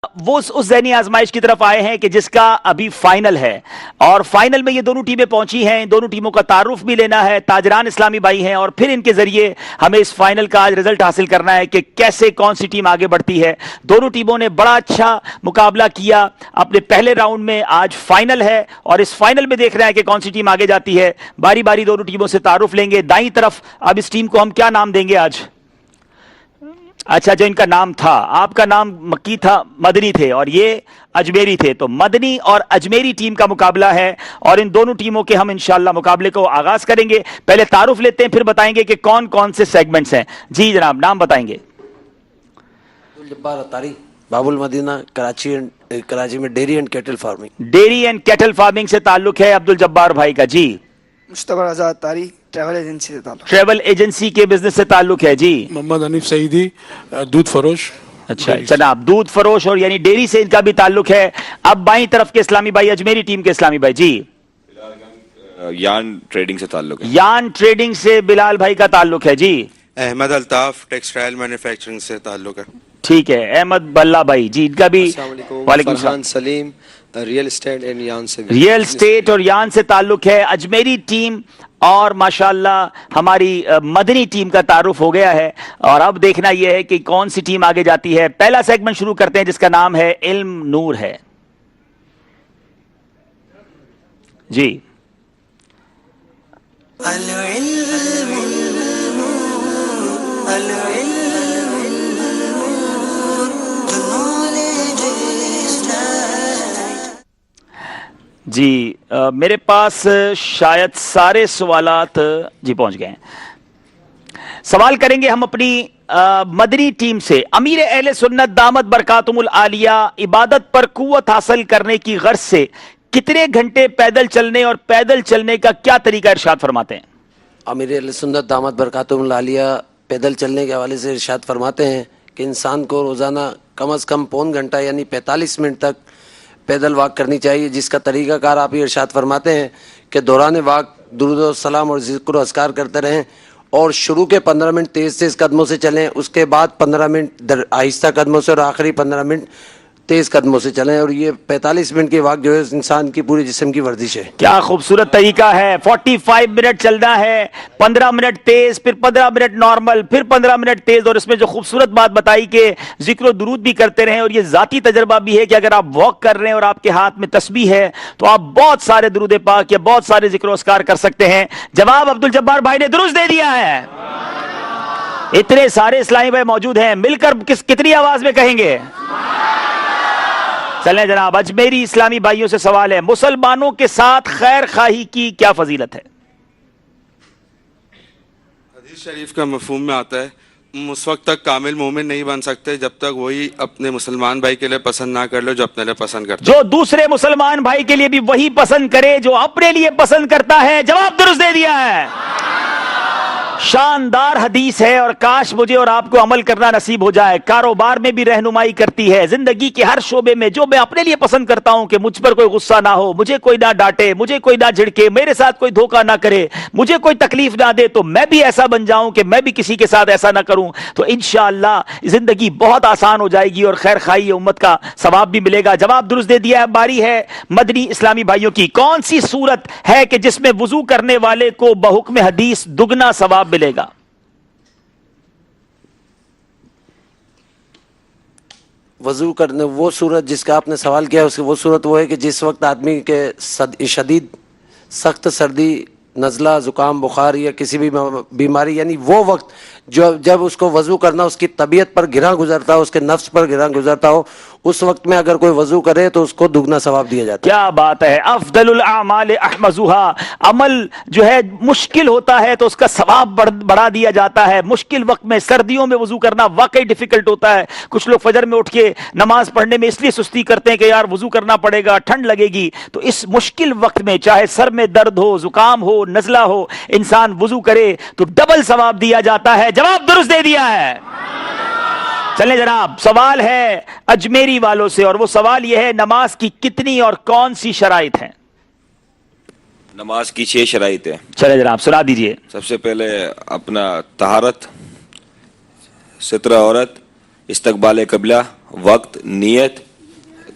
وہ اس ذہنی آزمائش کی طرف آئے ہیں کہ جس کا ابھی فائنل ہے، اور فائنل میں یہ دونوں ٹیمیں پہنچی ہیں. ان دونوں ٹیموں کا تعارف بھی لینا ہے. تاجران اسلامی بھائی ہیں اور پھر ان کے ذریعے ہمیں اس فائنل کا آج رزلٹ حاصل کرنا ہے کہ کیسے کون سی ٹیم آگے بڑھتی ہے. دونوں ٹیموں نے بڑا اچھا مقابلہ کیا اپنے پہلے راؤنڈ میں. آج فائنل ہے اور اس فائنل میں دیکھ رہے ہیں کہ کون سی ٹیم آگے جاتی ہے. باری باری دونوں ٹیموں سے تعارف لیں گے. دائیں طرف اب اس ٹیم کو ہم کیا نام دیں گے آج؟ اچھا، جو ان کا نام تھا، آپ کا نام مکی تھا، مدنی تھے، اور یہ اجمیری تھے. تو مدنی اور اجمیری ٹیم کا مقابلہ ہے اور ان دونوں ٹیموں کے ہم انشاءاللہ مقابلے کو آغاز کریں گے. پہلے تعارف لیتے ہیں، پھر بتائیں گے کہ کون کون سے سیگمنٹس ہیں. جی جناب، نام بتائیں گے. عبدالجبار اطاری، باب المدینہ، کراچی میں dairy and cattle farming. Dairy and cattle farming سے تعلق ہے عبدالجبار بھائی کا. جی. مشتبہ رضا اطاری، ٹریول ایجنسی سے تعلق. ٹریول ایجنسی کے بزنس سے تعلق ہے. جی. محمد حنیف سعیدی، دودھ فروش. اچھا جناب، دودھ فروش اور یعنی ڈیری سے ان کا بھی تعلق ہے. اب بائیں طرف کے اسلامی بھائی، اجمیری ٹیم کے اسلامی بھائی. جی. یان ٹریڈنگ سے تعلق ہے. یان ٹریڈنگ سے بلال بھائی کا تعلق ہے. جی. احمد الطاف، ٹیکسٹائل مینوفیکچرنگ سے تعلق ہے. ٹھیک ہے. احمد بلّہ بھائی، جی، ان کا بھی. السلام علیکم. وعلیکم السلام. فرحان سلیم، ریئل اسٹیٹ اینڈ یان سے. ریئل اسٹیٹ اور یان سے تعلق ہے. اجمیری ٹیم اور ماشاءاللہ ہماری مدنی ٹیم کا تعارف ہو گیا ہے، اور اب دیکھنا یہ ہے کہ کون سی ٹیم آگے جاتی ہے. پہلا سیگمنٹ شروع کرتے ہیں جس کا نام ہے علم نور ہے. جی. جی، میرے پاس شاید سارے سوالات جی پہنچ گئے ہیں. سوال کریں گے ہم اپنی مدنی ٹیم سے. امیر اہل سنت دامت برکاتہم العالیہ عبادت پر قوت حاصل کرنے کی غرض سے کتنے گھنٹے پیدل چلنے اور پیدل چلنے کا کیا طریقہ ارشاد فرماتے ہیں؟ امیر اہل سنت دامت برکاتہم العالیہ پیدل چلنے کے حوالے سے ارشاد فرماتے ہیں کہ انسان کو روزانہ کم از کم پون گھنٹہ یعنی 45 منٹ تک پیدل واک کرنی چاہیے، جس کا طریقہ کار آپ یہ ارشاد فرماتے ہیں کہ دوران واک درود و سلام اور ذکر و اذکار کرتے رہیں، اور شروع کے 15 منٹ تیز قدموں سے چلیں، اس کے بعد 15 منٹ آہستہ قدموں سے، اور آخری 15 منٹ تیز قدموں سے چلیں. اور یہ 45 منٹ کی واک جو ہے انسان کی پوری جسم کی ورزش ہے. کیا خوبصورت طریقہ ہے. 45 منٹ چلنا ہے، 15 منٹ تیز، پھر 15 منٹ نارمل، پھر 15 منٹ تیز. اور اس میں جو خوبصورت بات بتائی کہ ذکر و درود بھی کرتے رہیں. اور یہ ذاتی تجربہ بھی ہے کہ اگر آپ واک کر رہے ہیں اور آپ کے ہاتھ میں تسبیح ہے تو آپ بہت سارے درود پاک یا بہت سارے ذکر و اذکار کر سکتے ہیں. جواب عبدالجبار بھائی نے درست دے دیا ہے. اتنے سارے اسلامی بھائی موجود ہیں، مل کر کتنی آواز میں کہیں گے؟ چلیں جناب، اجمیری اسلامی بھائیوں سے سوال ہے. مسلمانوں کے ساتھ خیر خواہی کی کیا فضیلت ہے؟ حدیث شریف کا مفہوم میں آتا ہے اس وقت تک کامل مومن نہیں بن سکتے جب تک وہی اپنے مسلمان بھائی کے لیے پسند نہ کر لو جو اپنے لیے پسند کرتا ہے. جو دوسرے مسلمان بھائی کے لیے بھی وہی پسند کرے جو اپنے لیے پسند کرتا ہے. جواب درست دے دیا ہے. شاندار حدیث ہے اور کاش مجھے اور آپ کو عمل کرنا نصیب ہو جائے. کاروبار میں بھی رہنمائی کرتی ہے، زندگی کے ہر شعبے میں. جو میں اپنے لیے پسند کرتا ہوں کہ مجھ پر کوئی غصہ نہ ہو، مجھے کوئی نہ ڈانٹے، مجھے کوئی نہ جھڑکے، میرے ساتھ کوئی دھوکہ نہ کرے، مجھے کوئی تکلیف نہ دے، تو میں بھی ایسا بن جاؤں کہ میں بھی کسی کے ساتھ ایسا نہ کروں. تو انشاءاللہ زندگی بہت آسان ہو جائے گی اور خیر خواہی امت کا ثواب بھی ملے گا. جواب درست دے دیا ہے. باری ہے مدنی اسلامی بھائیوں کی. کون سی صورت ہے کہ جس میں وضو کرنے والے کو بحکم حدیث دگنا ثواب ملے گا؟ وضو کرنے وہ صورت جس کا آپ نے سوال کیا ہے، وہ صورت وہ ہے کہ جس وقت آدمی کے شدید سخت سردی، نزلہ، زکام، بخار یا کسی بھی بیماری، یعنی وہ وقت جب اس کو وضو کرنا اس کی طبیعت پر گراں گزرتا ہو، اس کے نفس پر گراں گزرتا ہو، اس وقت میں اگر کوئی وضو کرے تو اس کو دگنا ثواب دیا جاتا ہے. کیا بات ہے. افضل الاعمال احمزھا. عمل جو ہے مشکل ہوتا ہے تو اس کا ثواب بڑھا دیا جاتا ہے. مشکل وقت میں سردیوں میں وضو کرنا واقعی ڈیفیکلٹ ہوتا ہے. کچھ لوگ فجر میں اٹھ کے نماز پڑھنے میں اس لیے سستی کرتے ہیں کہ یار وضو کرنا پڑے گا، ٹھنڈ لگے گی. تو اس مشکل وقت میں چاہے سر میں درد ہو، زکام ہو، نزلہ ہو، انسان وضو کرے تو ڈبل ثواب دیا جاتا ہے. جواب درست دے دیا ہے. چلیں جناب، سوال ہے اجمیری والوں سے اور وہ سوال یہ ہے نماز کی کتنی اور کون سی شرائط ہیں؟ نماز کی 6 شرائط ہیں. چلیں جناب سنا دیجئے. سب سے پہلے اپنا طہارت، ستر عورت، استقبال قبلہ، وقت، نیت،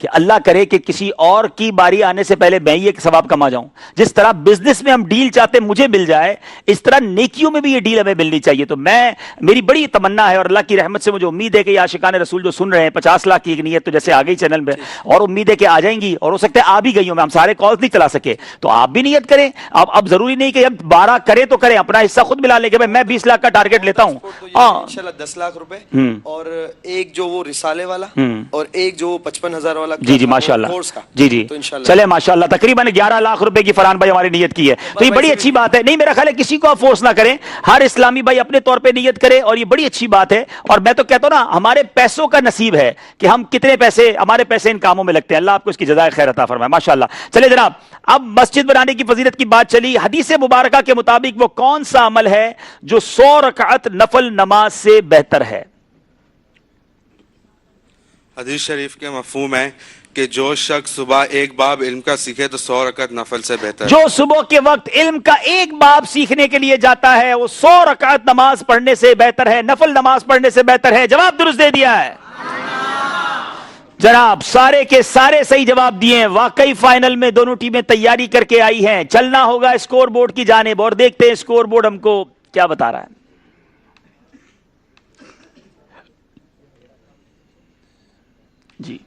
کہ اللہ کرے کہ کسی اور کی باری آنے سے پہلے میں یہ ثواب کما جاؤں. جس طرح بزنس میں ہم ڈیل چاہتے ہیں مجھے مل جائے, اس طرح نیکیوں میں بھی یہ ڈیل ہمیں ملنی چاہیے. تو میری بڑی تمنا ہے اور اللہ کی رحمت سے مجھے امید ہے کہ عاشقان رسول جو سن رہے ہیں 50 لاکھ کی ایک نیت تو جیسے آ گئی چینل میں, اور امید ہے کہ آ جائیں گی, اور ہو سکتا ہے آ بھی گئی ہوں, میں ہم سارے کالز نہیں چلا سکے, تو آپ بھی نیت کریں. اب ضروری نہیں کہ اب 12 کریں تو کریں, اپنا حصہ خود ملا لیں کہ میں 20 لاکھ کا ٹارگٹ لیتا ہوں. انشاءاللہ 10 لاکھ روپے, اور ایک جو وہ رسالے والا, اور ایک جو 55,000 والا. جی ماشاءاللہ, جی چلے ماشاءاللہ, تقریباً 11 لاکھ روپے کی فرحان بھائی ہماری نیت کی ہے, تو یہ بڑی اچھی بات ہے. نہیں, میرا خیال ہے کسی کو آپ فورس نہ کریں, ہر اسلامی بھائی اپنے طور پہ نیت کرے, اور یہ بڑی اچھی بات ہے. اور میں تو کہتا ہوں نا, ہمارے پیسوں کا نصیب ہے کہ ہم کتنے پیسے, ہمارے پیسے ان کاموں میں لگتے ہیں. اللہ آپ کو اس کی جزائے خیر عطا فرمائے ماشاءاللہ. چلے جناب, اب مسجد بنانے کی فضیلت کی بات چلی. حدیث مبارکہ کے مطابق وہ کون سا عمل ہے جو 100 رکعت نفل نماز سے بہتر ہے؟ حدیث شریف کے مفہوم ہے کہ جو شخص صبح ایک باب علم کا سیکھے تو 100 رکعت نفل سے بہتر ہے. جو صبح کے وقت علم کا ایک باب سیکھنے کے لیے جاتا ہے وہ 100 رکعت نماز پڑھنے سے بہتر ہے, نفل نماز پڑھنے سے بہتر ہے. جواب درست دے دیا ہے جناب, سارے کے سارے صحیح جواب دیے ہیں. واقعی فائنل میں دونوں ٹیمیں تیاری کر کے آئی ہیں. چلنا ہوگا اسکور بورڈ کی جانب, اور دیکھتے ہیں اسکور بورڈ ہم کو کیا بتا رہا ہے. جی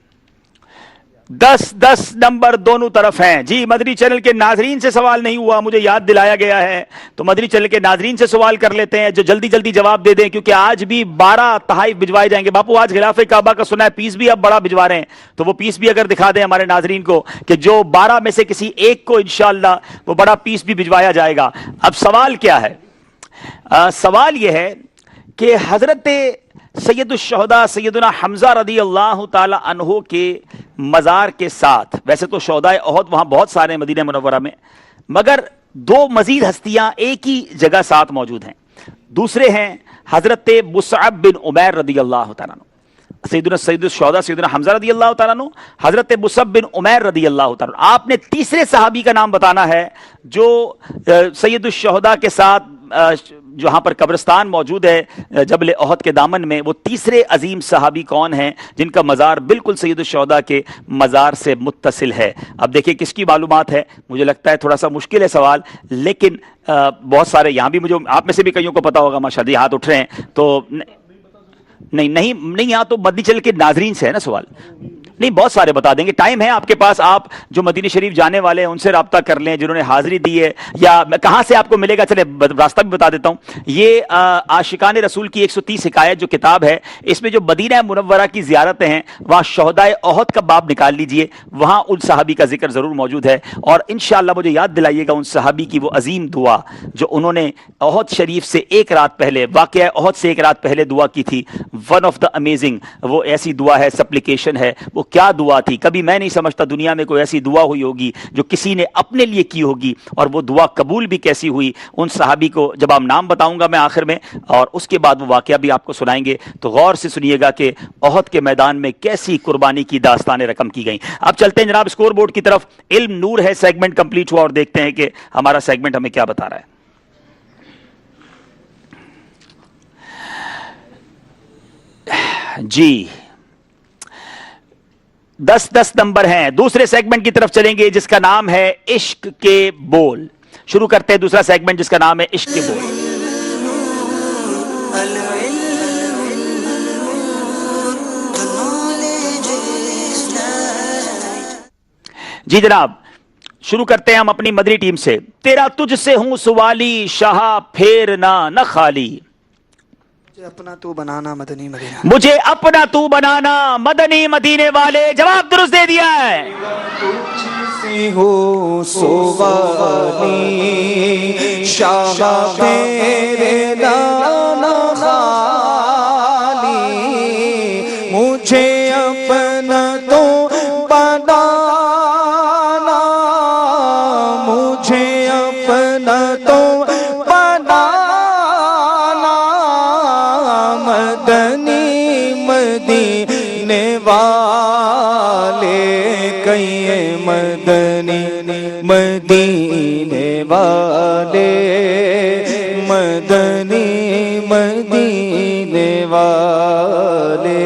10 نمبر دونوں طرف ہیں. جی مدنی چینل کے ناظرین سے سوال نہیں ہوا, مجھے یاد دلایا گیا ہے, تو مدنی چینل کے ناظرین سے سوال کر لیتے ہیں جو جلدی جلدی جواب دے دیں, کیونکہ آج بھی 12 تحائف بھجوائے جائیں گے. باپو آج خلاف کعبہ کا سنا ہے پیس بھی اب بڑا بھجوا رہے ہیں, تو وہ پیس بھی اگر دکھا دیں ہمارے ناظرین کو کہ جو 12 میں سے کسی ایک کو انشاءاللہ وہ بڑا پیس بھی بھجوایا جائے گا. اب سوال کیا ہے؟ سوال یہ ہے کہ حضرت سید الشہداء سیدنا حمزہ رضی اللہ تعالی عنہ کے مزار کے ساتھ, ویسے تو شہداء احد وہاں بہت سارے ہیں مدینہ منورہ میں, مگر 2 مزید ہستیاں ایک ہی جگہ ساتھ موجود ہیں. دوسرے ہیں حضرت مصعب بن عمیر رضی اللہ تعالیٰ عنہ. سید الشہداء سیدنا حمزہ رضی اللہ تعالیٰ عنہ, حضرت مصعب بن عمیر رضی اللہ تعالیٰ عنہ. آپ نے تیسرے صحابی کا نام بتانا ہے جو سید الشہداء کے ساتھ جہاں پر قبرستان موجود ہے جبل احد کے دامن میں, وہ تیسرے عظیم صحابی کون ہیں جن کا مزار بالکل سید الشہداء کے مزار سے متصل ہے. اب دیکھیں کس کی معلومات ہے, مجھے لگتا ہے تھوڑا سا مشکل ہے سوال, لیکن بہت سارے یہاں بھی, مجھے آپ میں سے بھی کئیوں کو پتا ہوگا ماشاءاللہ, ہاتھ اٹھ رہے ہیں. تو نہیں یہاں تو مدنی چینل کے ناظرین سے ہے نا سوال, نہیں بہت سارے بتا دیں گے, ٹائم ہے آپ کے پاس. آپ جو مدینہ شریف جانے والے ہیں ان سے رابطہ کر لیں جنہوں نے حاضری دی ہے, یا کہاں سے آپ کو ملے گا, چلے راستہ بھی بتا دیتا ہوں. یہ عاشقان رسول کی 130 حکایت جو کتاب ہے, اس میں جو مدینہ منورہ کی زیارتیں ہیں وہاں شہداء احد کا باب نکال لیجئے, وہاں ان صحابی کا ذکر ضرور موجود ہے. اور انشاءاللہ مجھے یاد دلائیے گا ان صحابی کی وہ عظیم دعا جو انہوں نے احد شریف سے ایک رات پہلے, واقعہ احد سے ایک رات پہلے دعا کی تھی. ون آف دا امیزنگ, وہ ایسی دعا ہے, سپلیکیشن ہے. وہ کیا دعا تھی, کبھی میں نہیں سمجھتا دنیا میں کوئی ایسی دعا ہوئی ہوگی جو کسی نے اپنے لیے کی ہوگی, اور وہ دعا قبول بھی کیسی ہوئی. ان صحابی کو جب آپ نام بتاؤں گا میں آخر میں, اور اس کے بعد وہ واقعہ بھی آپ کو سنائیں گے, تو غور سے سنیے گا کہ احد کے میدان میں کیسی قربانی کی داستانیں رقم کی گئیں. اب چلتے ہیں جناب اسکور بورڈ کی طرف. علم نور ہے سیگمنٹ کمپلیٹ ہوا, اور دیکھتے ہیں کہ ہمارا سیگمنٹ ہمیں کیا بتا رہا ہے. جی 10 نمبر ہیں. دوسرے سیگمنٹ کی طرف چلیں گے جس کا نام ہے عشق کے بول. شروع کرتے ہیں دوسرا سیگمنٹ جس کا نام ہے عشق کے بول. جی جناب, شروع کرتے ہیں ہم اپنی مدری ٹیم سے. تیرا تجھ سے ہوں سوالی شاہ پھیرنا نہ خالی, مجھے اپنا تو بنانا مدنی مدینہ, مجھے اپنا تو بنانا مدنی مدینے والے. جواب درست دے دیا ہے. تجھ ہو سوالی شاہ تیرے نانا خالی, مجھے اپنا تو بنانا, مجھے اپنا تو بنانا مدنی مدینے والے, کہیں مدنی مدینے والے, مدنی مدینے والے.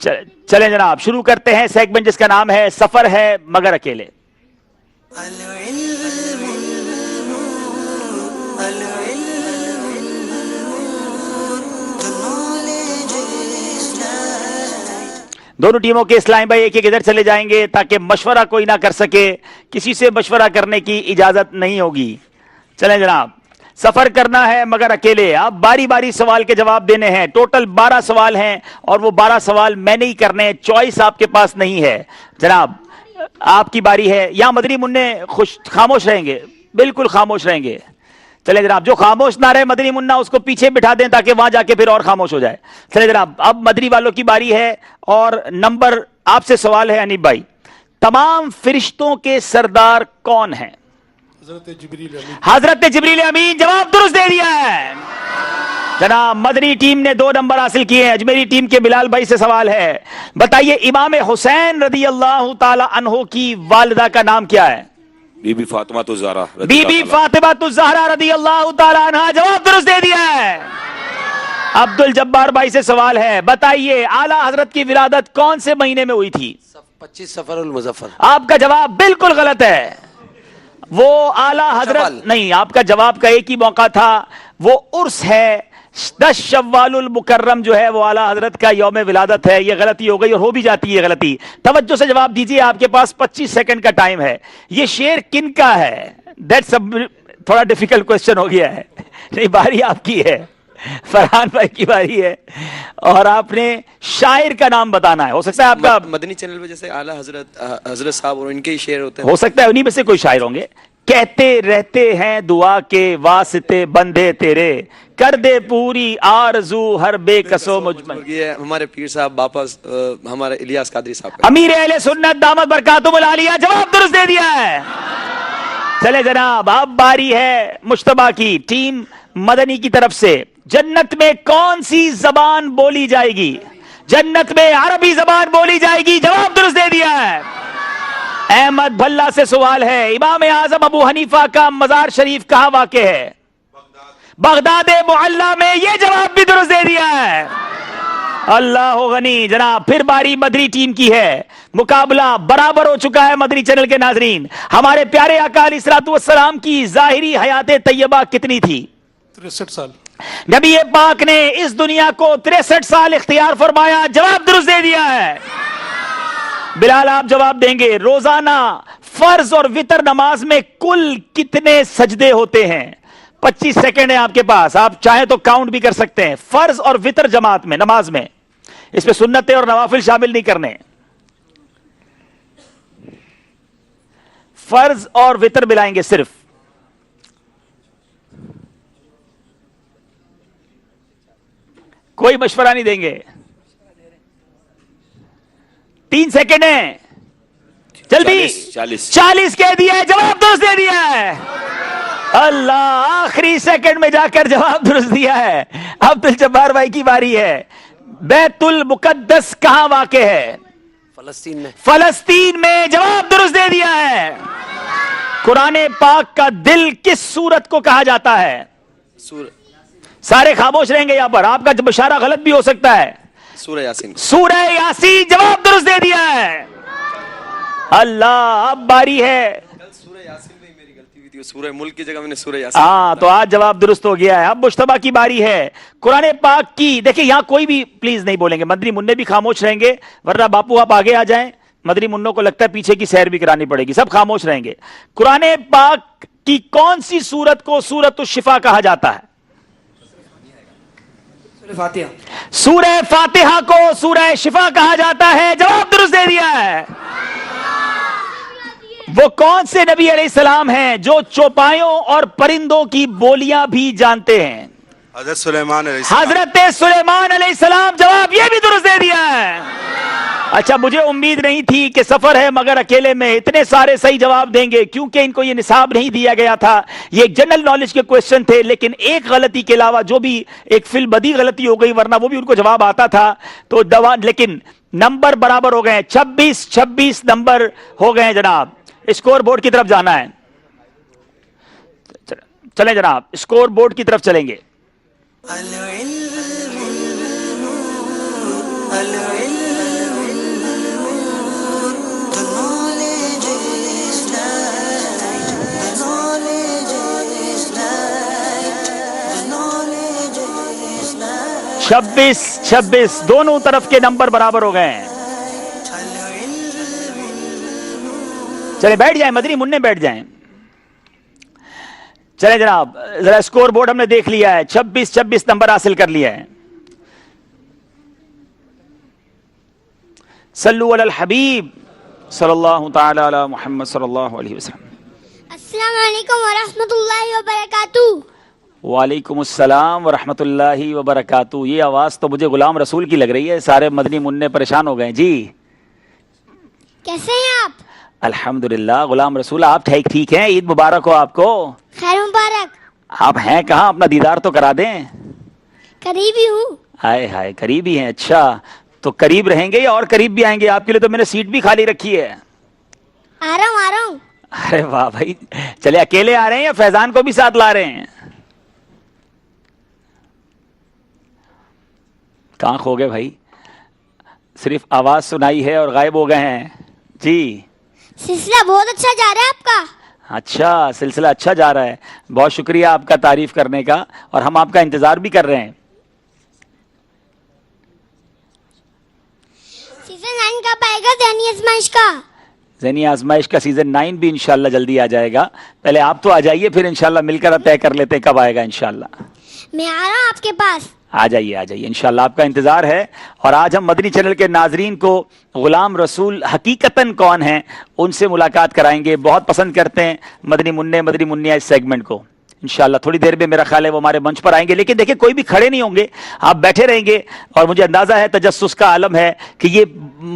چلیں جناب شروع کرتے ہیں سیگمنٹ جس کا نام ہے سفر ہے مگر اکیلے. دونوں ٹیموں کے اسلام بھائی ایک ایک ادھر چلے جائیں گے تاکہ مشورہ کوئی نہ کر سکے, کسی سے مشورہ کرنے کی اجازت نہیں ہوگی. چلیں جناب سفر کرنا ہے مگر اکیلے. آپ باری باری سوال کے جواب دینے ہیں. ٹوٹل 12 سوال ہیں اور وہ 12 سوال میں نہیں کرنے, چوائس آپ کے پاس نہیں ہے. جناب آپ کی باری ہے. یا مدنی منع خاموش رہیں گے, بالکل خاموش رہیں گے. چلے جناب جو خاموش نہ رہے مدنی منا اس کو پیچھے بٹھا دیں تاکہ وہاں جا کے پھر اور خاموش ہو جائے. چلے جناب اب مدنی والوں کی باری ہے اور نمبر آپ سے سوال ہے انیب بھائی, تمام فرشتوں کے سردار کون ہیں؟ حضرت جبریل امین. جواب درست دے دیا ہے جناب. مدنی ٹیم نے 2 نمبر حاصل کیے ہیں. اجمیری ٹیم کے بلال بھائی سے سوال ہے, بتائیے امام حسین رضی اللہ تعالی عنہ کی والدہ کا نام کیا ہے؟ بی بی فاطمہ الزہرا. بی بی فاطمہ الزہرا رضی اللہ تعالی عنہا. جواب درست دے دیا ہے. عبد الجبار بھائی سے سوال ہے, بتائیے اعلیٰ حضرت کی ولادت کون سے مہینے میں ہوئی تھی؟ 25 سفر المظفر. آپ کا جواب بالکل غلط ہے. وہ اعلیٰ حضرت نہیں, آپ کا جواب کا ایک ہی موقع تھا, وہ عرس ہے. 10 شوال المکرم جو ہے وہ اعلیٰ حضرت کا یوم ولادت ہے. یہ غلطی ہو گئی اور ہو بھی جاتی ہے غلطی. توجہ سے جواب دیجیے, آپ کے پاس 25 سیکنڈ کا ٹائم ہے. یہ شعر کن کا ہے؟ دیٹس تھوڑا ڈیفیکلٹ کوسچن ہو گیا ہے. نہیں باری آپ کی ہے, فرحان بھائی کی باری ہے اور آپ نے شاعر کا نام بتانا ہے. ہو سکتا ہے آپ کا مدنی چینل پہ جیسے اعلیٰ حضرت صاحب اور ان کے ہی شعر ہوتے ہیں, ہو سکتا ہے انہی میں سے کوئی شاعر ہوں گے. کہتے رہتے ہیں دعا کے واسطے بندے تیرے, کر دے پوری آرزو ہر بے کسو مجمل. یہ ہمارے پیر صاحب واپس ہمارے الیاس قادری صاحب کا امیر اہل سنت دامت برکاتہم العالیہ. جواب درست دے دیا ہے. چلے جناب اب باری ہے مشتبہ کی. ٹیم مدنی کی طرف سے جنت میں کون سی زبان بولی جائے گی؟ جنت میں عربی زبان بولی جائے گی. جواب درست دے دیا ہے. احمد بھلا سے سوال ہے, امام اعظم ابو حنیفہ کا مزار شریف کہاں واقع ہے؟ بغداد معلی میں. یہ جواب بھی درست دے دیا ہے. اللہ غنی. جناب پھر باری مدنی ٹیم کی ہے. مقابلہ برابر ہو چکا ہے. مدنی چینل کے ناظرین, ہمارے پیارے آقا علیہ الصلوۃ والسلام کی ظاہری حیات طیبہ کتنی تھی؟ 63 سال. نبی پاک نے اس دنیا کو 63 سال اختیار فرمایا. جواب درست دے دیا ہے. بلال آپ جواب دیں گے, روزانہ فرض اور وتر نماز میں کل کتنے سجدے ہوتے ہیں؟ 25 سیکنڈ ہے آپ کے پاس, آپ چاہیں تو کاؤنٹ بھی کر سکتے ہیں. فرض اور وتر جماعت میں نماز میں, اس میں سنتیں اور نوافل شامل نہیں کرنے. فرض اور وتر ملائیں گے صرف. کوئی مشورہ نہیں دیں گے. 3 سیکنڈ ہیں, جلدی. 40 کہہ دیا ہے. جواب درست دے دیا ہے. اللہ آخری سیکنڈ میں جا کر جواب درست دیا ہے. عبد الجبار بھائی کی باری ہے. بیت المقدس کہاں واقع ہے؟ فلسطین میں. فلسطین میں. جواب درست دے دیا ہے. قرآن پاک کا دل کس سورت کو کہا جاتا ہے؟ سارے خاموش رہیں گے یہاں پر, آپ کا اشارہ غلط بھی ہو سکتا ہے. سورہ یاسین. سورہ یاسین. جواب درست دے دیا ہے. اللہ اب باری ہے. سورہ یاسین میں میری غلطی ہوئی تھی, سورہ ملک کی جگہ میں نے سورہ یاسین. ہاں تو آج جواب درست ہو گیا ہے. اب مشتبہ کی باری ہے. قرآن پاک کی دیکھیں, یہاں کوئی بھی پلیز نہیں بولیں گے. مدنی منع بھی خاموش رہیں گے, ورنہ باپو آپ آگے آ جائیں. مدنی منوں کو لگتا ہے پیچھے کی سیر بھی کرانی پڑے گی. سب خاموش رہیں گے. قرآن پاک کی کون سی سورت کو سورۃ الشفا کہا جاتا ہے؟ سورہ فاتحہ کو سورہ شفا کہا جاتا ہے. جواب درست دے دیا ہے. وہ کون سے نبی علیہ السلام ہیں جو چوپایوں اور پرندوں کی بولیاں بھی جانتے ہیں؟ حضرت سلیمان علیہ السلام. حضرت سلیمان علیہ السلام. جواب یہ بھی درست دے دیا ہے. اچھا مجھے امید نہیں تھی کہ سفر ہے مگر اکیلے میں اتنے سارے صحیح جواب دیں گے, کیونکہ ان کو یہ نصاب نہیں دیا گیا تھا. یہ ایک جنرل نالج کے کوسچن تھے, لیکن ایک غلطی کے علاوہ جو بھی ایک فی البدی غلطی ہو گئی, ورنہ وہ بھی ان کو جواب آتا تھا. تو لیکن نمبر برابر ہو گئے. 26 نمبر ہو گئے جناب. اسکور بورڈ کی طرف جانا ہے. چلیں جناب اسکور بورڈ کی طرف چلیں گے. 26-26 دونوں طرف کے نمبر برابر ہو گئے ہیں. چلے بیٹھ جائیں مدنی منع بیٹھ جائیں. چلے جناب ذرا اسکور بورڈ ہم نے دیکھ لیا ہے. 26-26 نمبر حاصل کر لیا ہے. صلو علی الحبیب صلی اللہ تعالی علی محمد صلی اللہ علیہ وسلم. السلام علیکم ورحمۃ اللہ وبرکاتہ. وعلیکم السلام ورحمۃ اللہ وبرکاتہ. یہ آواز تو مجھے غلام رسول کی لگ رہی ہے. سارے مدنی منع پریشان ہو گئے. جی کیسے ہیں آپ؟ الحمدللہ غلام رسول آپ ٹھیک ہیں. عید مبارک ہو آپ کو. خیر مبارک. آپ ہیں کہاں؟ اپنا دیدار تو کرا دیں. قریب ہی ہوں. ہائے ہائے قریب ہی ہیں. اچھا تو قریب رہیں گے یا اور قریب بھی آئیں گے؟ آپ کے لیے تو میں نے سیٹ بھی خالی رکھی ہے. آ رہا ہوں. ارے واہ بھائی. چلے اکیلے آ رہے ہیں یا فیضان کو بھی ساتھ لا رہے ہیں؟ کہاں کھو گئے بھائی؟ صرف آواز سنائی ہے اور غائب ہو گئے ہیں. جی سلسلہ بہت اچھا جا رہا ہے آپ کا. اچھا سلسلہ اچھا جا رہا ہے. بہت شکریہ آپ کا تعریف کرنے کا اور ہم آپ کا انتظار بھی کر رہے ہیں. سیزن 9 کب آئے گا ذہنی آزمائش کا؟ ذہنی آزمائش کا سیزن 9 بھی انشاءاللہ جلدی آ جائے گا. پہلے آپ تو آ جائیے پھر انشاءاللہ مل کر طے کر لیتے ہیں کب آئے گا انشاءاللہ. میں آ رہا ہوں آپ کے پاس. آ جائیے انشاءاللہ آپ کا انتظار ہے. اور آج ہم مدنی چینل کے ناظرین کو غلام رسول حقیقتاً کون ہیں ان سے ملاقات کرائیں گے. بہت پسند کرتے ہیں مدنی منع اس سیگمنٹ کو. انشاءاللہ تھوڑی دیر میں میرا خیال ہے وہ ہمارے منچ پر آئیں گے. لیکن دیکھیں کوئی بھی کھڑے نہیں ہوں گے, آپ بیٹھے رہیں گے. اور مجھے اندازہ ہے تجسس کا عالم ہے کہ یہ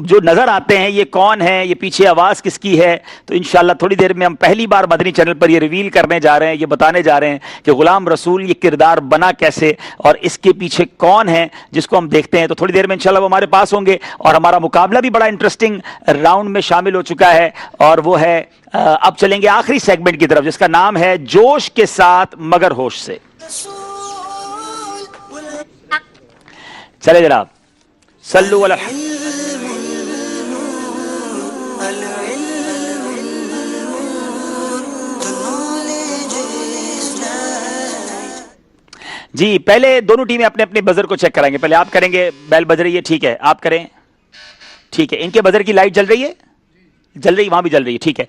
جو نظر آتے ہیں یہ کون ہیں, یہ پیچھے آواز کس کی ہے. تو انشاءاللہ تھوڑی دیر میں ہم پہلی بار مدنی چینل پر یہ ریویل کرنے جا رہے ہیں, یہ بتانے جا رہے ہیں کہ غلام رسول یہ کردار بنا کیسے اور اس کے پیچھے کون ہے جس کو ہم دیکھتے ہیں. تو تھوڑی دیر میں انشاءاللہ وہ ہمارے پاس ہوں گے. اور ہمارا مقابلہ بھی بڑا انٹرسٹنگ راؤنڈ میں شامل ہو چکا ہے اور وہ ہے اب چلیں گے آخری سیگمنٹ کی طرف جس کا نام ہے جوش کے ساتھ مگر ہوش سے. چلے جناب صلو علی جی. پہلے دونوں ٹیمیں اپنے اپنے بزر کو چیک کرائیں گے. پہلے آپ کریں گے, بیل بج رہی ہے, ٹھیک ہے آپ کریں, ٹھیک ہے. ان کے بزر کی لائٹ جل رہی ہے, جل رہی, وہاں بھی جل رہی ہے, ٹھیک ہے.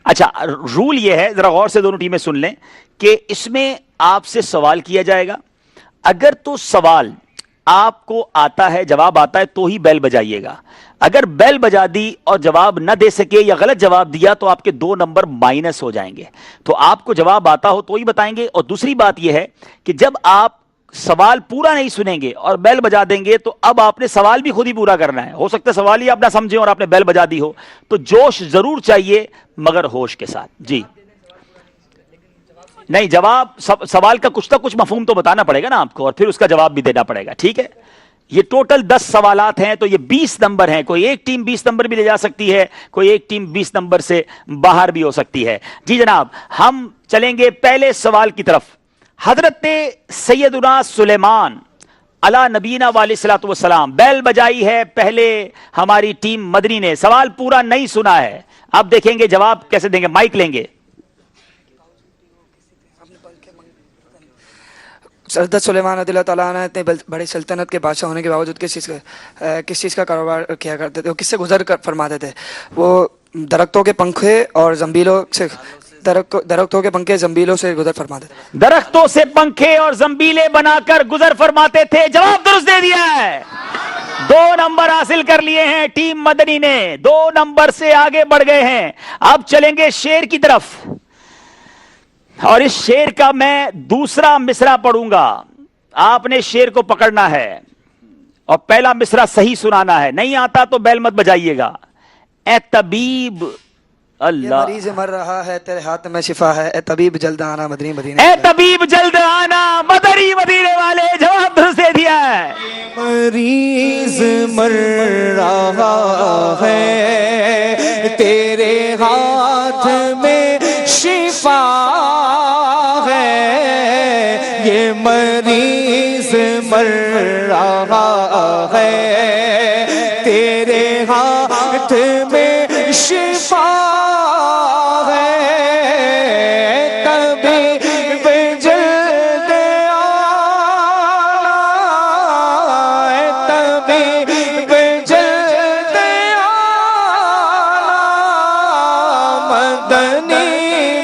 اچھا رول یہ ہے, ذرا غور سے دونوں ٹیمیں سن لیں کہ اس میں آپ سے سوال کیا جائے گا. اگر تو سوال آپ کو آتا ہے, جواب آتا ہے تو ہی بیل بجائیے گا. اگر بیل بجا دی اور جواب نہ دے سکے یا غلط جواب دیا تو آپ کے 2 نمبر مائنس ہو جائیں گے. تو آپ کو جواب آتا ہو تو ہی بتائیں گے. اور دوسری بات یہ ہے کہ جب آپ سوال پورا نہیں سنیں گے اور بیل بجا دیں گے تو اب آپ نے سوال بھی خود ہی پورا کرنا ہے. ہو سکتا ہے سوال ہی آپ نہ سمجھیں اور آپ نے بیل بجا دی ہو. تو جوش ضرور چاہیے مگر ہوش کے ساتھ. جی نہیں, جواب سوال کا کچھ نہ کچھ مفہوم تو بتانا پڑے گا نا آپ کو, اور پھر اس کا جواب بھی دینا پڑے گا. ٹھیک ہے, یہ ٹوٹل 10 سوالات ہیں تو یہ 20 نمبر ہیں. کوئی ایک ٹیم 20 نمبر بھی لے جا سکتی ہے, کوئی ایک ٹیم 20 نمبر سے باہر بھی ہو سکتی ہے. جی جناب ہم چلیں گے پہلے سوال کی طرف. حضرت سیدنا سلیمان علی نبینا علیہ الصلوۃ والسلام, بیل بجائی ہے پہلے ہماری ٹیم مدنی نے, سوال پورا نہیں سنا ہے. اب دیکھیں گے جواب کیسے دیں گے. مائک لیں گے. حضرت سلیمان رضی اللہ تعالیٰ عنہ اتنے بڑی سلطنت کے بادشاہ ہونے کے باوجود کس چیز کا کاروبار کیا کرتے تھے, وہ کس سے گزر کر فرماتے تھے؟ وہ درختوں کے پنکھے اور زنبیلوں سے, درختوں کے پنکھے زنبیلوں سے گزر فرماتے تھے. درختوں سے پنکھے اور زنبیلے بنا کر گزر فرماتے تھے. جواب درست دے دیا ہے. 2 نمبر حاصل کر لیے ہیں ٹیم مدنی نے, 2 نمبر سے آگے بڑھ گئے ہیں. اب چلیں گے شعر کی طرف اور اس شعر کا میں دوسرا مصرع پڑھوں گا. آپ نے شعر کو پکڑنا ہے اور پہلا مصرع صحیح سنانا ہے. نہیں آتا تو بیل مت بجائیے گا. اے طبیب اللہ, مریض مر رہا ہے تیرے ہاتھ میں شفا ہے, اے طبیب جلد آنا مدنی مدینے, اے طبیب جلد آنا مدنی مدینے والے. جواب درست دے دیا ہے. مریض مر رہا ہے تیرے ہاتھ میں شفا ہے, یہ مریض مر رہا ہے تیرے ہاتھ میں شفا ہے, طبیب جلد آنا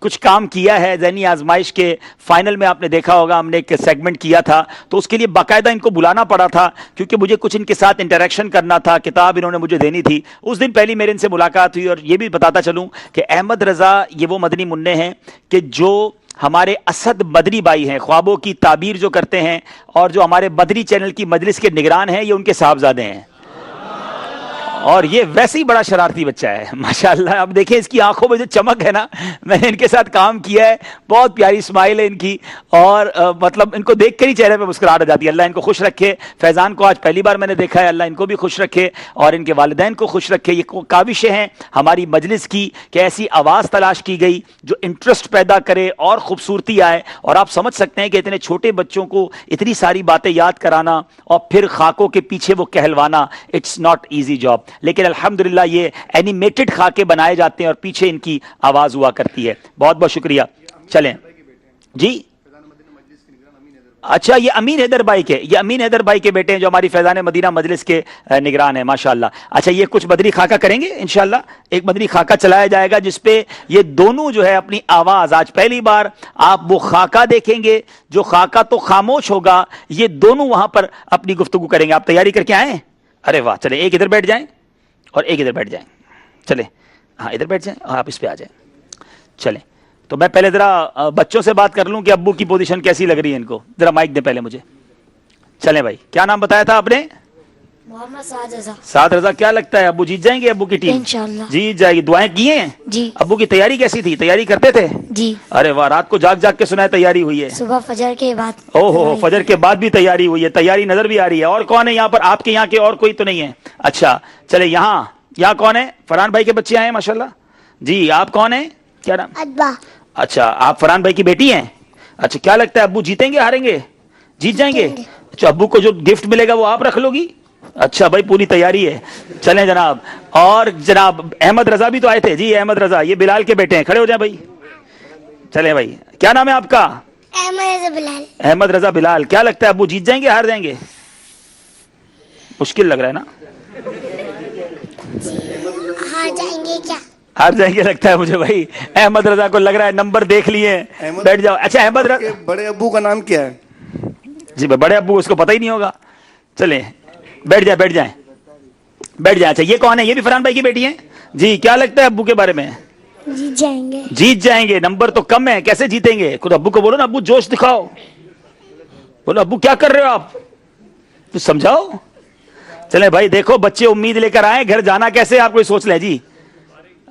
کچھ کام کیا ہے ذہنی آزمائش کے فائنل میں. آپ نے دیکھا ہوگا ہم نے ایک سیگمنٹ کیا تھا, تو اس کے لیے باقاعدہ ان کو بلانا پڑا تھا کیونکہ مجھے کچھ ان کے ساتھ انٹریکشن کرنا تھا, کتاب انہوں نے مجھے دینی تھی. اس دن پہلی میرے ان سے ملاقات ہوئی, اور یہ بھی بتاتا چلوں کہ احمد رضا یہ وہ مدنی منع ہیں کہ جو ہمارے اسد بدری بھائی ہیں, خوابوں کی تعبیر جو کرتے ہیں, اور جو ہمارے بدری چینل کی مجلس کے نگران ہیں, یہ ان کے صاحبزادے ہیں. اور یہ ویسے ہی بڑا شرارتی بچہ ہے ماشاءاللہ. اب دیکھیں اس کی آنکھوں میں جو چمک ہے نا, میں نے ان کے ساتھ کام کیا ہے, بہت پیاری اسمائل ہے ان کی, اور مطلب ان کو دیکھ کر ہی چہرے پہ مسکراہٹ آ جاتی ہے. اللہ ان کو خوش رکھے. فیضان کو آج پہلی بار میں نے دیکھا ہے, اللہ ان کو بھی خوش رکھے اور ان کے والدین کو خوش رکھے. یہ کاوشیں ہیں ہماری مجلس کی کہ ایسی آواز تلاش کی گئی جو انٹرسٹ پیدا کرے اور خوبصورتی آئے. اور آپ سمجھ سکتے ہیں کہ اتنے چھوٹے بچوں کو اتنی ساری باتیں یاد کرانا اور پھر خاکوں کے پیچھے وہ کہلوانا, اٹس ناٹ ایزی جاب. لیکن الحمدللہ یہ اینیمیٹڈ خاکے بنائے جاتے ہیں اور پیچھے ان کی آواز ہوا کرتی ہے. بہت بہت شکریہ. چلیں جی. اچھا یہ امین حیدر بھائی کے, یہ امین حیدر بھائی کے بیٹے ہیں جو ہماری فیضان مدینہ مجلس کے نگران ہیں ماشاءاللہ. اچھا یہ کچھ مدنی خاکہ کریں گے انشاءاللہ. ایک مدنی خاکہ چلایا جائے گا جس پہ یہ دونوں جو ہے اپنی آواز, آج پہلی بار آپ وہ خاکہ دیکھیں گے جو خاکہ تو خاموش ہوگا, یہ دونوں وہاں پر اپنی گفتگو کریں گے. آپ تیاری کر کے آئیں؟ ارے واہ, چلیں ایک ادھر بیٹھ جائیں اور ایک ادھر بیٹھ جائیں. چلیں ہاں ادھر بیٹھ جائیں, آپ اس پہ آ جائیں. چلیں تو میں پہلے ذرا بچوں سے بات کر لوں کہ ابو کی پوزیشن کیسی لگ رہی ہے ان کو. ذرا مائک دیں پہلے مجھے. چلیں بھائی, کیا نام بتایا تھا آپ نے؟ محمد سعد رضا. سعد رضا. کیا لگتا ہے ابو جیت جائیں گے؟ ابو کی ٹیم انشاءاللہ جیت جائے گی. دعائیں کی ہیں جی. ابو کی تیاری کیسی تھی؟ تیاری کرتے تھے؟ جی. ارے واہ, رات کو جاگ جاگ کے سنا ہے تیاری ہوئی ہے. صبح فجر کے بعد. او ہو, فجر کے بعد بھی تیاری ہوئی ہے. تیاری نظر بھی آ رہی ہے. اور کون ہے یہاں پر آپ کے یہاں کے؟ اور کوئی تو نہیں ہے؟ اچھا چلے یہاں کون ہے؟ فرحان بھائی کے بچے آئے ہیں ماشاءاللہ. جی آپ کون ہیں؟ کیا نام؟ ادبا. اچھا آپ فرحان بھائی کی بیٹی ہیں. اچھا کیا لگتا ہے ابو جیتیں گے ہاریں گے؟ جیت جائیں گے. اچھا ابو کو جو گفٹ ملے گا وہ آپ رکھ لو گی؟ اچھا بھائی پوری تیاری ہے. چلیں جناب. اور جناب احمد رضا بھی تو آئے تھے. جی احمد رضا, یہ بلال کے بیٹے ہیں, کھڑے ہو جائیں بھائی. چلیں بھائی, کیا نام ہے آپ کا؟ احمد رضا بلال. احمد رضا بلال. کیا لگتا ہے ابو جیت جائیں گے ہار جائیں گے؟ مشکل لگ رہا ہے نا. ہار جائیں گے کیا؟ ہار جائیں گے لگتا ہے مجھے بھائی. احمد رضا کو لگ رہا ہے نمبر دیکھ لیے. بیٹھ جاؤ. اچھا احمد رضا بڑے ابو کا نام کیا ہے؟ جی بڑے ابو اس کو پتہ ہی نہیں ہوگا. چلیں بیٹھ جائیں. اچھا یہ کون ہے؟ یہ بھی فرحان بھائی کی بیٹی ہیں. جی کیا لگتا ہے ابو کے بارے میں؟ جیت جائیں گے. جیت جائیں گے. نمبر تو کم ہے, کیسے جیتیں گے؟ خود ابو کو بولو نا, ابو جوش دکھاؤ. بولو ابو کیا کر رہے ہو آپ, تو سمجھاؤ. چلیں بھائی دیکھو بچے امید لے کر آئے, گھر جانا کیسے آپ کوئی سوچ لیں. جی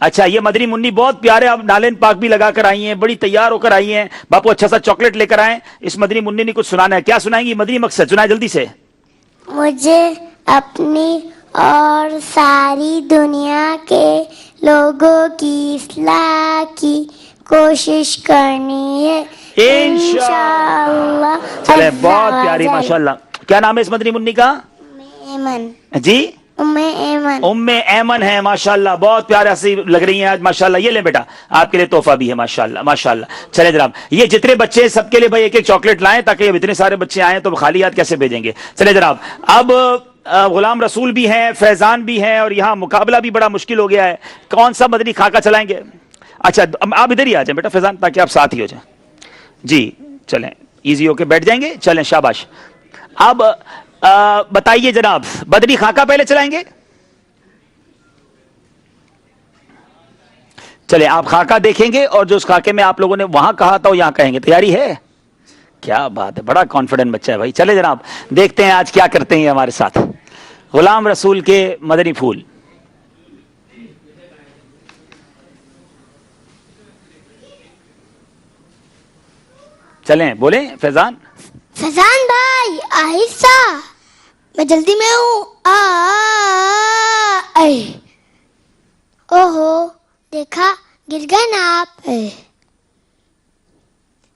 اچھا یہ مدنی منی بہت پیارے, آپ نالین پاک بھی لگا کر آئی ہیں, بڑی تیار ہو کر آئی ہیں. باپو اچھا سا چاکلیٹ لے کر آئیں. اس مدنی منی نے کچھ سنانا ہے. کیا سنائیں گی؟ مدنی مقصد سنائیں جلدی سے. مجھے اپنی اور ساری دنیا کے لوگوں کی اصلاح کی کوشش کرنی ہے انشاءاللہ. چلے بہت پیاری ماشاءاللہ. کیا نام ہے اس مدنی منی کا؟ ایمن. جی ام ایمن. ام ایمن ہے ماشاءاللہ. بہت پیارے سی لگ رہی ہیں آج ماشاءاللہ. یہ لیں بیٹا آپ کے لیے تحفہ بھی ہے ماشاءاللہ ماشاءاللہ. چلے جناب یہ جتنے بچے سب کے لیے بھائی ایک ایک چاکلیٹ لائیں, تاکہ اب اتنے سارے بچے آئیں تو خالی ہاتھ کیسے بھیجیں گے. چلے جناب اب غلام رسول بھی ہیں, فیضان بھی ہیں, اور یہاں مقابلہ بھی بڑا مشکل ہو گیا ہے. کون سا مدنی خاکہ چلائیں گے؟ اچھا آپ ادھر ہی آ جائیں بیٹا فیضان, تاکہ آپ ساتھ ہی ہو جائیں. جی چلیں ایزی ہو کے بیٹھ جائیں گے. چلیں شاباش. اب بتائیے جناب مدنی خاکہ پہلے چلائیں گے؟ چلیں آپ خاکہ دیکھیں گے, اور جو اس خاکے میں آپ لوگوں نے وہاں کہا تھا وہ یہاں کہیں گے. تیاری ہے؟ کیا بات ہے, بڑا کانفیڈنٹ بچہ ہے بھائی. چلے جناب دیکھتے ہیں آج کیا کرتے ہیں ہمارے ساتھ. غلام رسول کے مدنی پھول. چلیں بولیں فیضان. فیضان بھائی آہستہ, میں جلدی میں ہوں. اوہو دیکھا گر گئے نا آپ.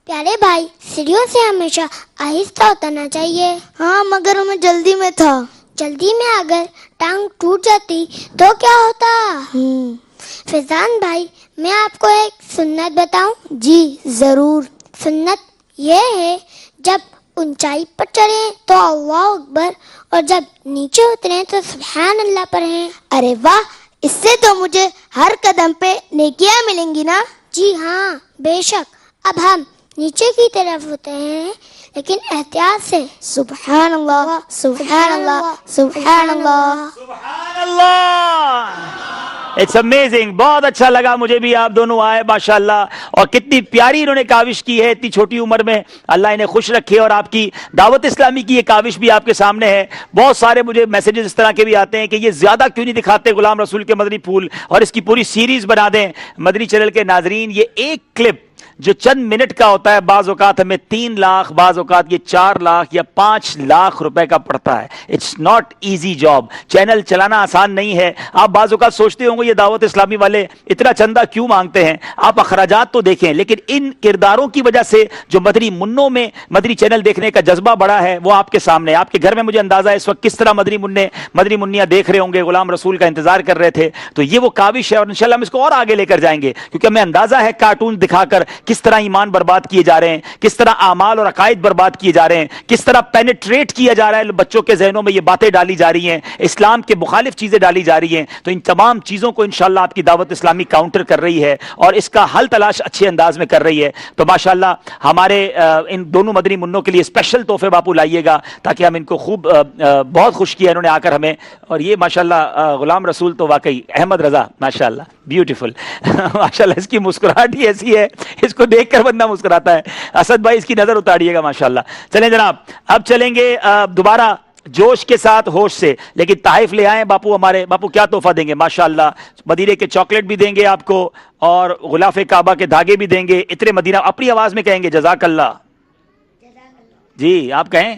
پیارے بھائی سیڑھیوں سے ہمیشہ آہستہ اترنا چاہیے. ہاں مگر ہمیں جلدی میں تھا. جلدی میں اگر ٹانگ ٹوٹ جاتی تو کیا ہوتا؟ فیضان بھائی میں آپ کو ایک سنت بتاؤں؟ جی ضرور. سنت یہ ہے جب اونچائی پر چڑھیں تو اللہ اکبر, اور جب نیچے اتریں تو سبحان اللہ پڑھیں. ارے واہ, اس سے تو مجھے ہر قدم پہ نیکیاں ملیں گی نا. جی ہاں بے شک اب ہم نیچے کی طرف ہوتے ہیں لیکن احتیاط سے. سبحان اللہ سبحان اللہ سبحان اللہ سبحان اللہ. It's amazing. بہت اچھا لگا مجھے بھی آپ دونوں آئے ماشاءاللہ, اور کتنی پیاری انہوں نے کاوش کی ہے اتنی چھوٹی عمر میں. اللہ انہیں خوش رکھے, اور آپ کی دعوت اسلامی کی یہ کاوش بھی آپ کے سامنے ہے. بہت سارے مجھے میسیجز اس طرح کے بھی آتے ہیں کہ یہ زیادہ کیوں نہیں دکھاتے غلام رسول کے مدنی پھول, اور اس کی پوری سیریز بنا دیں. مدنی چینل کے ناظرین, یہ ایک کلپ جو چند منٹ کا ہوتا ہے بعض اوقات ہمیں 3 لاکھ, بعض اوقات یہ 4 لاکھ یا 5 لاکھ روپے کا پڑتا ہے. It's not easy job. Channel چلانا آسان نہیں ہے. آپ بعض اوقات سوچتے ہوں گے یہ دعوت اسلامی والے اتنا چندہ کیوں مانگتے ہیں. آپ اخراجات تو دیکھیں, لیکن ان کرداروں کی وجہ سے جو مدنی منوں میں مدنی چینل دیکھنے کا جذبہ بڑا ہے وہ آپ کے سامنے. آپ کے گھر میں مجھے اندازہ ہے اس وقت کس طرح مدنی منیاں دیکھ رہے ہوں گے, غلام رسول کا انتظار کر رہے تھے. تو یہ وہ کاوش ہے, اور انشاءاللہ ہم اس کو اور آگے لے کر جائیں گے, کیونکہ ہمیں اندازہ ہے کارٹون دکھا کر کس طرح ایمان برباد کیے جا رہے ہیں, کس طرح اعمال اور عقائد برباد کیے جا رہے ہیں, کس طرح پینیٹریٹ کیا جا رہا ہے بچوں کے ذہنوں میں, یہ باتیں ڈالی جا رہی ہیں, اسلام کے مخالف چیزیں ڈالی جا رہی ہیں. تو ان تمام چیزوں کو انشاءاللہ آپ کی دعوت اسلامی کاؤنٹر کر رہی ہے اور اس کا حل تلاش اچھے انداز میں کر رہی ہے. تو ماشاءاللہ ہمارے ان دونوں مدنی منوں کے لیے اسپیشل تحفے باپو لائیے گا تاکہ ہم ان کو خوب, بہت خوش کیا انہوں نے آ کر ہمیں. اور یہ ماشاءاللہ غلام رسول تو واقعی احمد رضا ماشاءاللہ بیوٹیفل ماشاءاللہ, اس کی مسکراہٹ ہی ایسی ہے, اس کو دیکھ کر بندہ مسکراتا ہے. اسد بھائی اس کی نظر اتاریے گا ماشاءاللہ. چلیں جناب, اب چلیں گے دوبارہ جوش کے ساتھ ہوش سے, لیکن تحائف لے آئیں باپو ہمارے. باپو کیا تحفہ دیں گے؟ ماشاءاللہ مدینے کے چاکلیٹ بھی دیں گے آپ کو, اور غلاف کعبہ کے دھاگے بھی دیں گے. اتنے مدینہ اپنی آواز میں کہیں گے جزاک اللہ. جی آپ کہیں.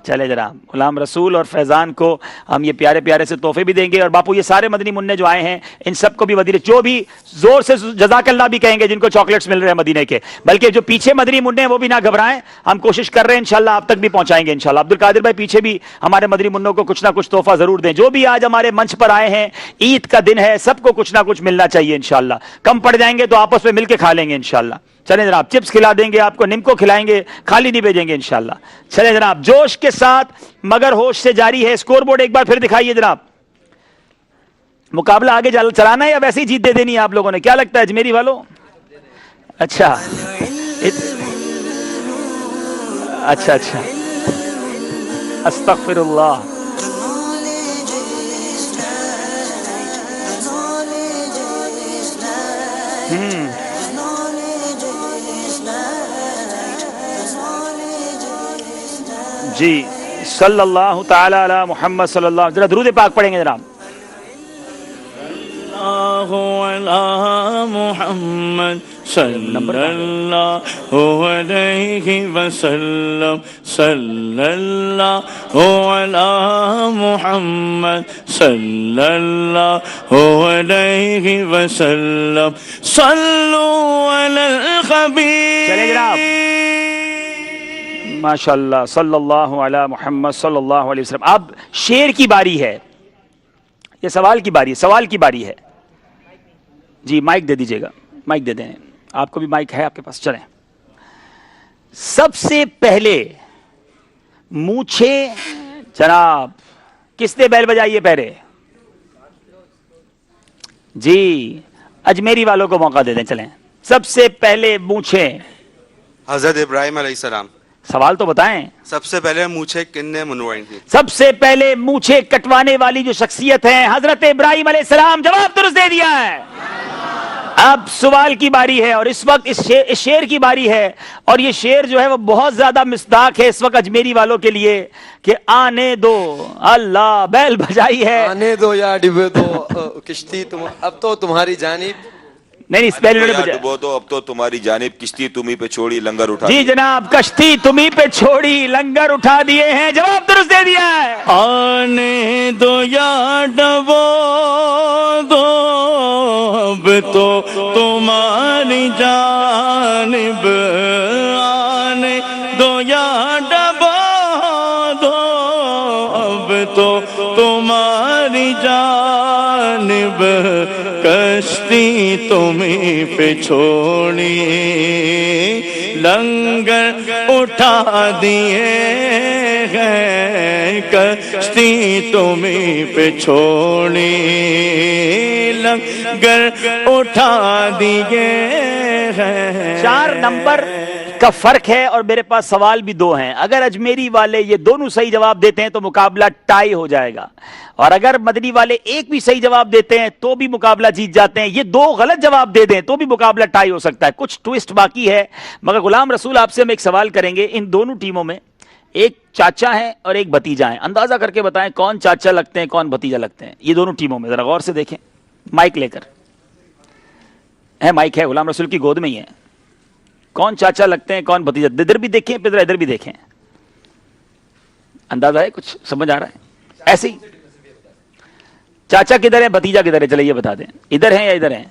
چلے جناب, غلام رسول اور فیضان کو ہم یہ پیارے پیارے سے تحفے بھی دیں گے. اور باپو یہ سارے مدنی منع جو آئے ہیں ان سب کو بھی مدینے, جو بھی زور سے جزاک اللہ بھی کہیں گے جن کو چاکلیٹس مل رہے ہیں مدینے کے, بلکہ جو پیچھے مدنی منع ہیں وہ بھی نہ گھبرائیں, ہم کوشش کر رہے ہیں انشاءاللہ آپ تک بھی پہنچائیں گے انشاءاللہ. عبد القادر بھائی پیچھے بھی ہمارے مدنی منوں کو کچھ نہ کچھ تحفہ ضرور دیں. جو بھی آج ہمارے منچ پر آئے ہیں, عید کا دن ہے, سب کو کچھ نہ کچھ ملنا چاہیے انشاءاللہ. کم پڑ جائیں گے تو آپس میں مل کے کھا لیں گے انشاءاللہ. چلیں جناب, چپس کھلا دیں گے آپ کو, نمکو کھلائیں گے, خالی نہیں بھیجیں گے انشاءاللہ. چلیں جناب, جوش کے ساتھ مگر ہوش سے جاری ہے. اسکور بورڈ ایک بار پھر دکھائیے جناب. مقابلہ آگے چلانا ہے یا ویسے ہی جیت دے دینی ہے آپ لوگوں نے, کیا لگتا ہے اجمیری والوں؟ اچھا اچھا اچھا, استغفر اللہ. جی صلی اللہ تعالی علی محمد صلی اللہ, ذرا درود پاک پڑھیں گے جناب. علی محمد صلی اللہ علیہ وسلم, صلی اللہ علی محمد صلی اللہ علیہ وسلم, صلو علی الحبیب. چلیں جناب, ماشاءاللہ صلی اللہ علی محمد صلی اللہ علیہ وسلم. اب شعر کی باری ہے, یہ سوال کی باری ہے, سوال کی باری ہے. جی مائک دے دیجیے گا, مائک دے دیں, آپ کو بھی مائک ہے آپ کے پاس. چلیں, سب سے پہلے مونچھے جناب کس نے بیل بجائی ہے پہلے؟ جی اجمیری والوں کو موقع دے دیں. چلیں, سب سے پہلے مونچھے. حضرت ابراہیم علیہ السلام. سوال تو بتائیں. سب سے پہلے مونچھیں کن نے منڈوائی تھی؟ سب سے پہلے مونچھیں کٹوانے والی جو شخصیت ہے حضرت ابراہیم علیہ السلام. جواب درست دے دیا ہے. اب سوال کی باری ہے, اور اس وقت اس شعر کی باری ہے, اور یہ شعر جو ہے وہ بہت زیادہ مصداق ہے اس وقت اجمیری والوں کے لیے کہ آنے دو اللہ بیل بجائی ہے. آنے دو یا ڈبے دو کشتی اب تو تمہاری جانب. نہیں تو اب تو تمہاری جانب کشتی تمہیں پہ چھوڑی لنگر اٹھا. جی جناب, کشتی تمہیں پہ چھوڑی لنگر اٹھا دیے ہیں. جواب درست دے دیا ہے. آنے دو یا ڈبو دو اب تو تمہاری جانب, آنے دو یا ڈبو دو اب تو تمہاری جانب, کشتی تمہیں پہ چھوڑی لنگر اٹھا دیے ہیں, کشتی تمہیں پہ چھوڑی لنگر اٹھا دیے ہیں. 4 نمبر کا فرق ہے اور میرے پاس سوال بھی 2 ہیں. اگر اجمیری والے یہ دونوں صحیح جواب دیتے ہیں تو مقابلہ ٹائی ہو جائے گا, اور اگر مدنی والے ایک بھی صحیح جواب دیتے ہیں تو بھی مقابلہ جیت جاتے ہیں. یہ 2 غلط جواب دے دیں تو بھی مقابلہ ٹائی ہو سکتا ہے. کچھ ٹویسٹ باقی ہے, مگر غلام رسول آپ سے ہم ایک سوال کریں گے. ان دونوں ٹیموں میں ایک چاچا ہے اور ایک بھتیجا ہے, اندازہ کر کے بتائیں کون چاچا لگتے ہیں کون بھتیجا لگتے ہیں یہ دونوں ٹیموں میں. ذرا غور سے دیکھیں, مائک لے کر ہے, مائک ہے غلام رسول کی گود میں ہی ہے. کون چاچا لگتے ہیں کون بھتیجا؟ ادھر بھی دیکھیں پھر ادھر بھی دیکھیں. اندازہ ہے, کچھ سمجھ آ رہا ہے؟ ایسے ہی چاچا کدھر ہے بھتیجا کدھر ہے, چلے یہ بتا دیں, ادھر ہیں یا ادھر ہیں؟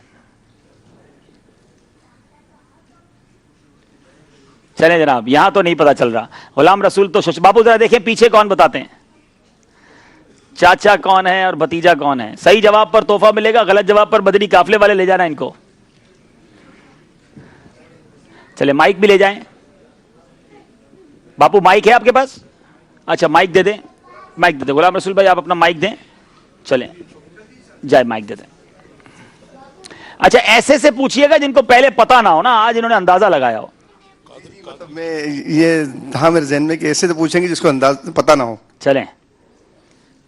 چلیں جناب, یہاں تو نہیں پتا چل رہا. غلام رسول تو بابو ذرا دیکھیں پیچھے کون بتاتے ہیں چاچا کون ہے اور بھتیجا کون ہے. صحیح جواب پر تحفہ ملے گا, غلط جواب پر مدنی قافلے والے لے جانا ان کو. چلے مائک بھی لے جائیں. باپو مائک ہے آپ کے پاس؟ اچھا مائک دے دیں, مائک دے دیں. غلام رسول بھائی آپ اپنا مائک دیں, چلیں جائے مائک دے دیں. اچھا ایسے سے پوچھئے گا جن کو پہلے پتا نہ ہو نا, آج انہوں نے اندازہ لگایا ہو. میں یہ تھا میرے ذہن میں کہ ایسے تو پوچھیں گے جس کو انداز پتا نہ ہو. چلیں,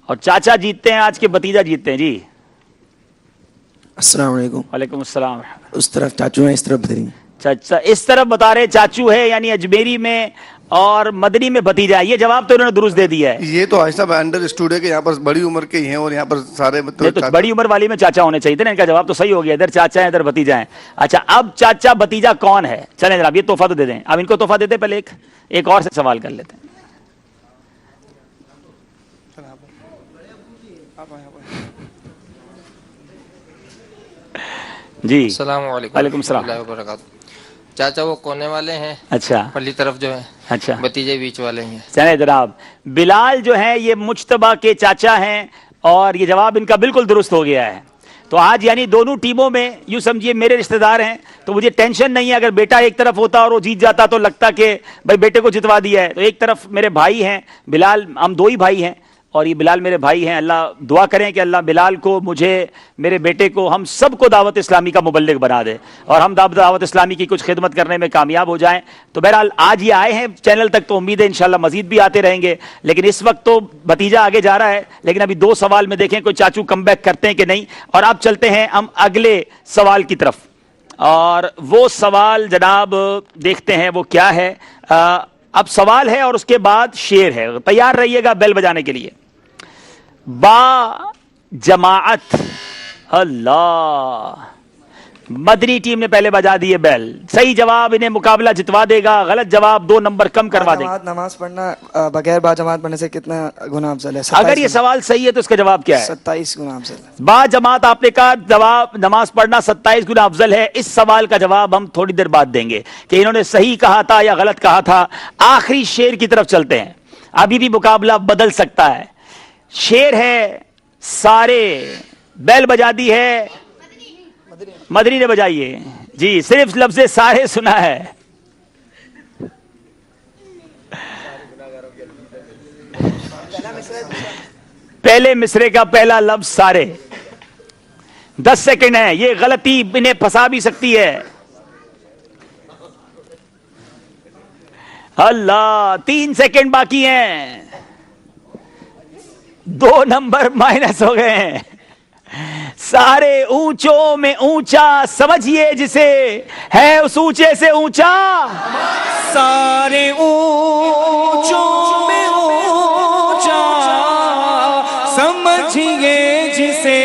اور چاچا جیتتے ہیں آج کے بھتیجا جیتتے ہیں. جی السلام علیکم. وعلیکم السلام. اس طرف چاچو ہیں, اس طرف بھتری. چاچا اس طرف بتا رہے چاچو ہے, یعنی اجمیری میں اور مدنی میں بھتیجا ہے. یہ جواب تو انہوں نے درست دے دیا ہے. یہ تو آہستہ انڈر اسٹوڈ ہے کہ یہاں پر بڑی عمر کے ہی ہیں اور یہاں پر سارے تو بڑی عمر والی میں چاچا ہونے چاہیے تھے نا. ان کا جواب تو صحیح ہو گیا, ادھر چاچا ہے ادھر بھتیجا ہے. اچھا اب چاچا بھتیجا کون ہے؟ چلیں جناب یہ تحفہ تو دے دیں. اب ان کو تحفہ دیتے, پہلے ایک اور سے سوال کر لیتے ہیں. جی السلام علیکم. وعلیکم السلام اللہ وبرکاتہ. چاچا وہ کونے والے ہیں, اچھا پرلی طرف جو ہے, اچھا بھتیجے بیچ والے ہیں. چلیں جناب, بلال جو ہیں یہ مجتبہ کے چاچا ہیں اور یہ جواب ان کا بالکل درست ہو گیا ہے. تو آج یعنی دونوں ٹیموں میں یوں سمجھیے میرے رشتہ دار ہیں, تو مجھے ٹینشن نہیں ہے. اگر بیٹا ایک طرف ہوتا اور وہ جیت جاتا تو لگتا کہ بھائی بیٹے کو جتوا دیا ہے. تو ایک طرف میرے بھائی ہیں بلال, ہم 2 ہی بھائی ہیں اور یہ بلال میرے بھائی ہیں. اللہ دعا کریں کہ اللہ بلال کو, مجھے, میرے بیٹے کو, ہم سب کو دعوت اسلامی کا مبلغ بنا دے اور ہم دعوت اسلامی کی کچھ خدمت کرنے میں کامیاب ہو جائیں. تو بہرحال آج یہ آئے ہیں چینل تک, تو امید ہے انشاءاللہ مزید بھی آتے رہیں گے. لیکن اس وقت تو بھتیجا آگے جا رہا ہے, لیکن ابھی 2 سوال میں دیکھیں کوئی چاچو کم بیک کرتے ہیں کہ نہیں. اور اب چلتے ہیں ہم اگلے سوال کی طرف, اور وہ سوال جناب دیکھتے ہیں وہ کیا ہے. اب سوال ہے اور اس کے بعد شعر ہے. تیار رہیے گا بیل بجانے کے لیے. با جماعت, اللہ, مدنی ٹیم نے پہلے بجا دیے بیل. صحیح جواب انہیں مقابلہ جتوا دے گا, غلط جواب 2 نمبر کم کروا دے گا. نماز پڑھنا بغیر با جماعت پڑھنے سے کتنا گناہ افضل ہے؟ اگر یہ سوال صحیح ہے تو اس کا جواب کیا ہے؟ 27 گنا افضل ہے. با جماعت آپ نے کہا, جواب نماز پڑھنا 27 گنا افضل ہے. اس سوال کا جواب ہم تھوڑی دیر بعد دیں گے کہ انہوں نے صحیح کہا تھا یا غلط کہا تھا. آخری شعر کی طرف چلتے ہیں, ابھی بھی مقابلہ بدل سکتا ہے. شعر ہے سارے, بیل بجا دی ہے مدنی نے بجائی ہے. جی صرف لفظ سارے سنا ہے. پہلے مصرے کا پہلا لفظ سارے, 10 سیکنڈ ہے. یہ غلطی انہیں پھنسا بھی سکتی ہے. اللہ, 3 سیکنڈ باقی ہیں. 2 نمبر مائنس ہو گئے ہیں. سارے اونچوں میں اونچا سمجھیے جسے ہے اس اونچے سے اونچا. سارے اونچوں میں اونچا سمجھیے جسے,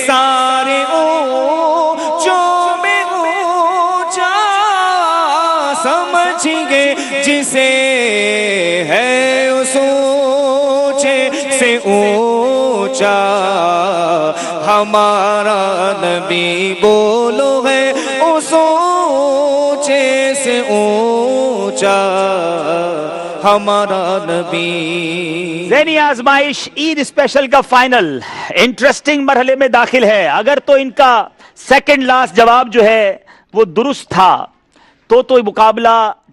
سارے اونچوں میں اونچا سمجھیے جسے ہے اس اونچے سے اونچا ہمارا نبی. بولو ہے اس اونچے سے اونچا ہمارا نبی. ذہنی آزمائش عید اسپیشل کا فائنل انٹرسٹنگ مرحلے میں داخل ہے. اگر تو ان کا سیکنڈ لاسٹ جواب جو ہے وہ درست تھا تو مقابلہ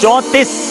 34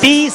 30